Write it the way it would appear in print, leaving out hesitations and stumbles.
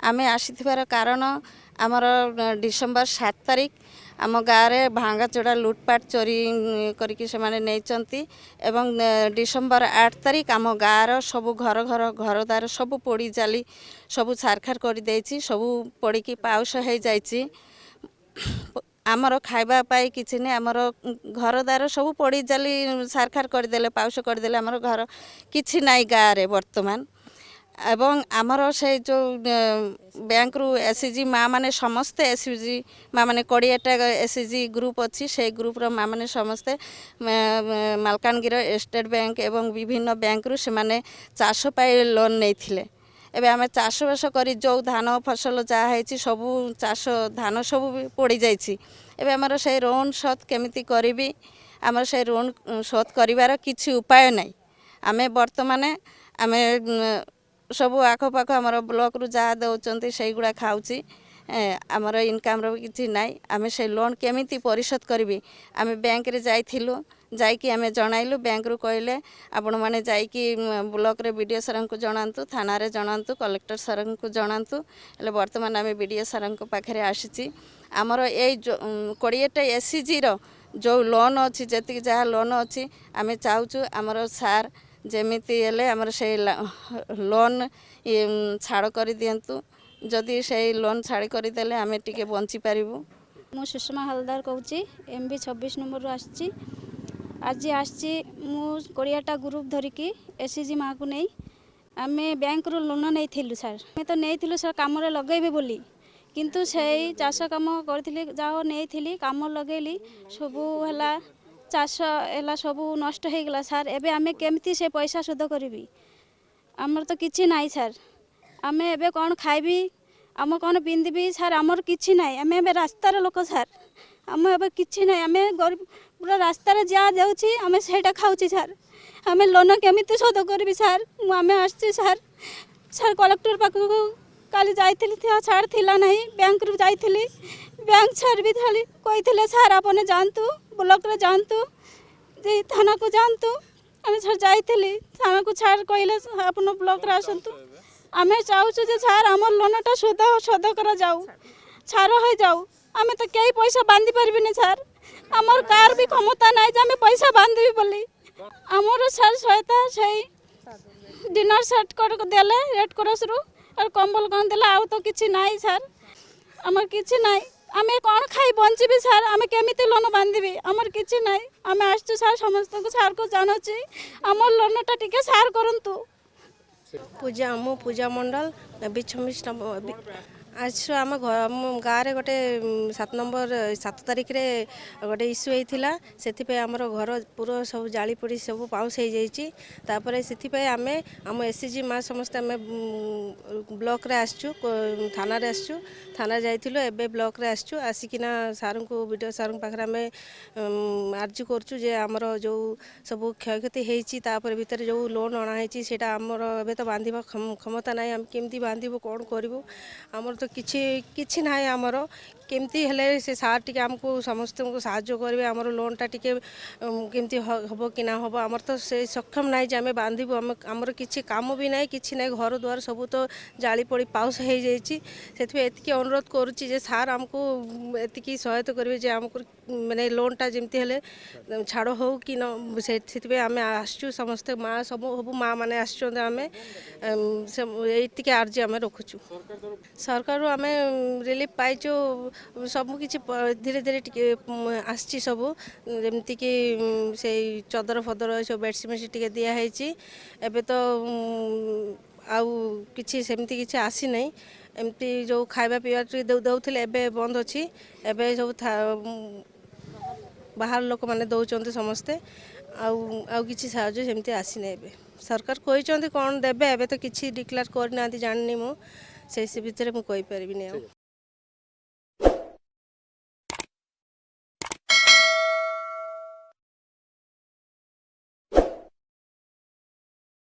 आमे आसीथिबार कारण आमर डिसेम्बर 7 तारिख आम गाँव में भांगा चोड़ा लुटपाट चोरी करके से माने नेचंती एवं डिसेम्बर 8 तारिख आम गाँव सबू घर घर घरदार सबू पोड़ी जाली सबू छारखार कर देछि सबू पोड़ी की पाउस हो जाइछि आमर खाइबा पाई किछि नै आमर घरदार सबू पोड़ी जाली छारखार करदेले पाउस करदेले आमर घर किछि नाई गाँव रे वर्तमान एवं आमर से जो बैंक रु एसएचजी माँ माने समस्ते एसएचजी माँ माने 20टा एसएचजी ग्रुप अच्छी से ग्रुप रो माँ माने समस्ते मालकानगिरी स्टेट बैंक एवं विभिन्न बैंक रु से माने चाष पाई लोन नहीं थिले एबे आमे चाष बास करी जो धान फसल जहाँ है सबू चाष धान सब पड़ी जाइछि एबे आमर से ऋण शोध केमिति करिबी आमर से ऋण शोध करिवार किछि उपाय नाही आमे वर्तमान आमे सबू आखपाख आमर ब्लॉक रु जहाँ दौरान से गुड़ा खाऊँची आमर इनकम रो किछि नाई आमे से लोन केमिति परिशोध करिबी आमे बैंक रे जाइथिलु जाइकी आमे जणाइलु बैंक रु कहले आपण माने जाइकी ब्लॉक रे बीडीओ सर को जणांतु थाना रे जणांतु कलेक्टर सर को जणांतु एले वर्तमान आमे बीडीओ सर को पाखरे आसीची आमर ए 20टा एससीजी रो जो लोन अछि जति जहाँ लोन अछि आमे चाहूचु आमर सार जेमिति हेले आमर से लोन छाड़ कर दियंतु जदि से लोन छाड़ कर देले आमे टिके बंची पारिबु। मु सुषमा हलदार कहूँ एमबी 26 नंबर आसी आज आसी मु 20टा ग्रुप धरिकी एसएचजी माँ को नहीं आमे बैंक रू लोन नहीं थिलु सर मैं तो नहीं थिलु सर काम रे लगेबे बोली किंतु से चाष काम करथिली जाओ नहीं थिली काम लगेली सबू हला चाष एला सबू नष्ट हो गला सर एबे आमे केमती से पैसा शोध करी आमर तो किछि नाई सर आमे एबे कौन खाइबी आम कौन पिंधबी सर आमर किछि नाई आमे एबे रास्तार लोक सर आम एबे किछि नाई आमे गरीब पूरा रास्तार जा जाउछि आमे सेटा खाउछि सर आमे लोन केमिति शोध करबी सर आमे आछि सर सर कलेक्टर पाखु काली जाइथिली छाड़ थिला नहीं बैंक रु जाइथिली बैंक सर भी थाली कहिथिले सर आपने जानतु ब्लॉक रे जानतु जे थाना को जानतु आमे सर जाइथिली थाना को छाड़ कहले आपन ब्लॉक रे आसंतु आमे चाहूछु जे सर हमर लोनटा शोध करा जाऊ छाड़ हो जाऊ आमे तो कई पैसा बांधी परबिनी सर हमर कार भी क्षमता नाही जे आमे पैसा बांधबी बोली हमर सर सहायता छै डिनर सेट कर देले रेड क्रॉस रु और कंबल कौन देला आउ तो किछि नाही सर हमर किछि नाही आमे कौन खाई बंचबी सर आमे केमिति लोन बांधबी हमर किछि नाही आमे आछू सर समस्त को सर को जानछि हमर लोनटा टिके सर करंतु पूजा मंडल 26 आज आम गाँव रे गोटे 7 नंबर 7 तारिख रे गोटे इश्यू होता से आमर घर पूरा सब जाली पड़ी सब पाउस हो जापर से आम आम एसएचजी माँ समस्त आम ब्लॉक रे आसचु थाना रे आसचु थाना जाइथिलु एबे ब्लॉक रे आसचु आसिकिना सार को वीडियो सार पाखरे आम आर्जी करचु जे आमर जो सब क्षयक्षति होती तापर भितर जो लोन अणा है आमर एबे तो बांधिबा क्षमता नाही आम केमती बांधिबु कोन करिवु आमर तो किछि नाही आमर केमती हेले से सार टिके आमको समस्त को साहाय्य करेंगे आमर लोनटा टिके केमती हम कि ना हम आमर तो से सक्षम ना जे आम बांधबू आमर किछि काम भी ना कि ना घर द्वार सब तो जाली पड़ी पाउस हो जाती अनुरोध करुच्ची जे सार आमको एति सहायता करेंगे जे आमको माने लोनटा जमती हेले छाड़ हो कि न से आम आसचु समस्त माँ सब सब माँ मैंने आम ये आर्जी आम रखुचु सरकार आम रिलीफ पाइचु सब किसी धीरे धीरे टिके आसची सब जमती कि से चदर फदर सब बेडसीट टिके दिखाई एबे तो आउ किसी सेमती किसी आसी नहीं एमती जो खाइबा पीवा दौले एबे बंद अच्छी एबे सब बाहर लोक मैंने दौरान समस्ते आउ किसी साहाय्य सेमती आसी नहीं एबे सरकार कहते कौन देबे एबे तो किसी डिक्लेयर करना जानी मु से भितर मुझे कहीपरि।